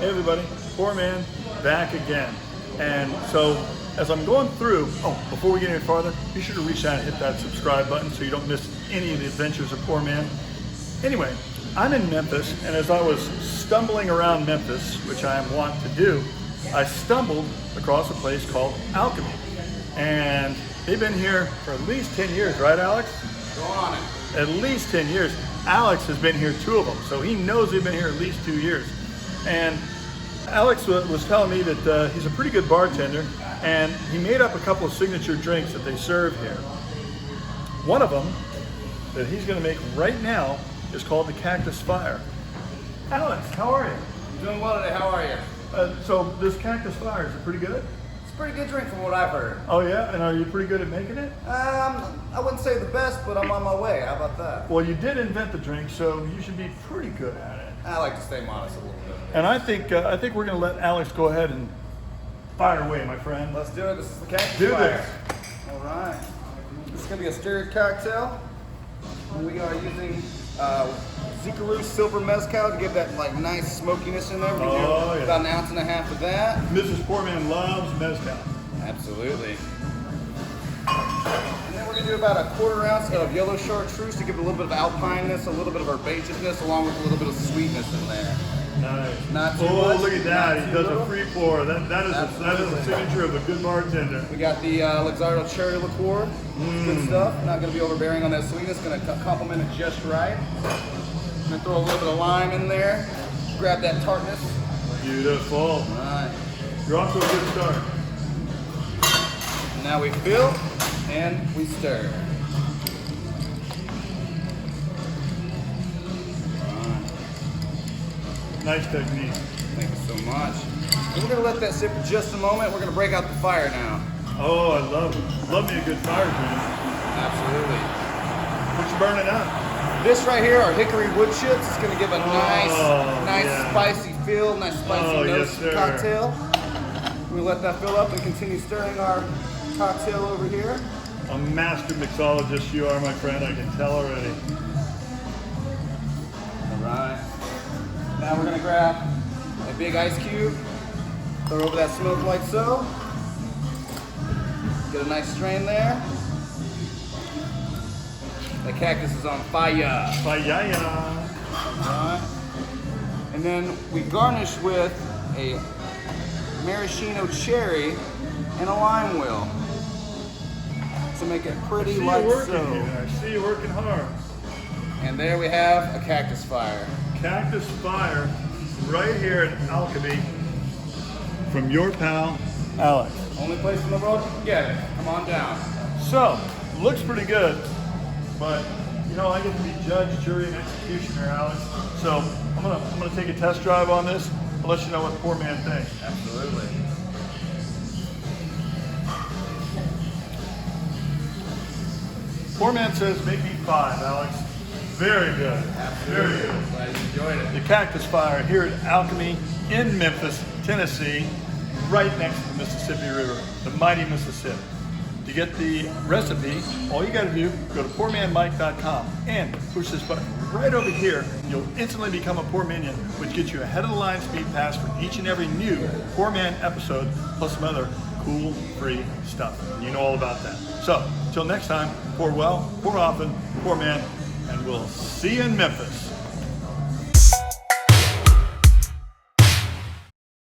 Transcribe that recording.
Hey everybody, PourMan back again. And so as I'm going through, before we get any farther, be sure to reach out and hit that subscribe button so you don't miss any of the adventures of PourMan. Anyway, I'm in Memphis, and as I was stumbling around Memphis, which I am wont to do, I stumbled across a place called Alchemy. And they've been here for at least 10 years, right Alex? Go on it. At least 10 years. Alex has been here 2 of them, so he knows they've been here at least 2 years. And Alex was telling me that he's a pretty good bartender, and he made up a couple of signature drinks that they serve here. One of them that he's going to make right now is called the Cactus Fire. Alex, how are you? Doing well today. How are you? So this Cactus Fire, is it pretty good? It's a pretty good drink from what I've heard. Oh yeah? And are you pretty good at making it? I wouldn't say the best, but I'm on my way. How about that? Well, you did invent the drink, so you should be pretty good at it. I like to stay modest a little bit. And I think we're going to let Alex go ahead and fire away, my friend. Let's do it. This is the Cactus Do Fire. this. All right. This is going to be a stirred cocktail. And we are using HICKORY silver Mezcal to give that like nice smokiness in there. We're gonna do about 1.5 ounces of that. Mrs. PourMan loves Mezcal. Absolutely. And then we're going to do about 1/4 ounce of yellow chartreuse to give it a little bit of alpineness, a little bit of herbaceousness, along with a little bit of sweetness in there. Nice. Not too much. Look at that. He does little. a free pour. That is a signature of a good bartender. We got the Untitled Cherry liqueur. Good stuff. Not going to be overbearing on that sweetness. Going to complement it just right. I'm going to throw a little bit of lime in there. Grab that tartness. Beautiful. All right. You're off to a good start. Now we fill and we stir. Nice technique. Thank you so much. And we're going to let that sit for just a moment. We're going to break out the fire now. Oh, I love it. Love me a good fire drink. Absolutely. What you burning up? This right here are hickory wood chips. It's going to give a nice spicy feel, nice spicy nose to the cocktail. We'll let that fill up and continue stirring our cocktail over here. A master mixologist you are, my friend. I can tell already. All right. Now we're going to grab a big ice cube, throw over that smoke like so. Get a nice strain there. The cactus is on fire. Fire. Alright. And then we garnish with a maraschino cherry and a lime wheel to make it pretty like so. I see you working hard. And there we have a Cactus Fire. Cactus Fire right here at Alchemy from your pal, Alex. Only place in the world you can get it. Come on down. So, looks pretty good, but you know, I get to be judge, jury, and executioner, Alex. So I'm gonna take a test drive on this and let you know what PourMan thinks. Absolutely. PourMan says make me 5, Alex. Very good. Absolutely. Very good. Glad you enjoyed it. The Cactus Fire here at Alchemy in Memphis, Tennessee, right next to the Mississippi River, the mighty Mississippi. To get the recipe, all you got to do, go to PourManMike.com and push this button right over here. You'll instantly become a PourMinion, which gets you a head of the line speed pass for each and every new PourMan episode, plus some other cool, free stuff. You know all about that. So, till next time, pour well, pour often, PourMan, and we'll see you in Memphis.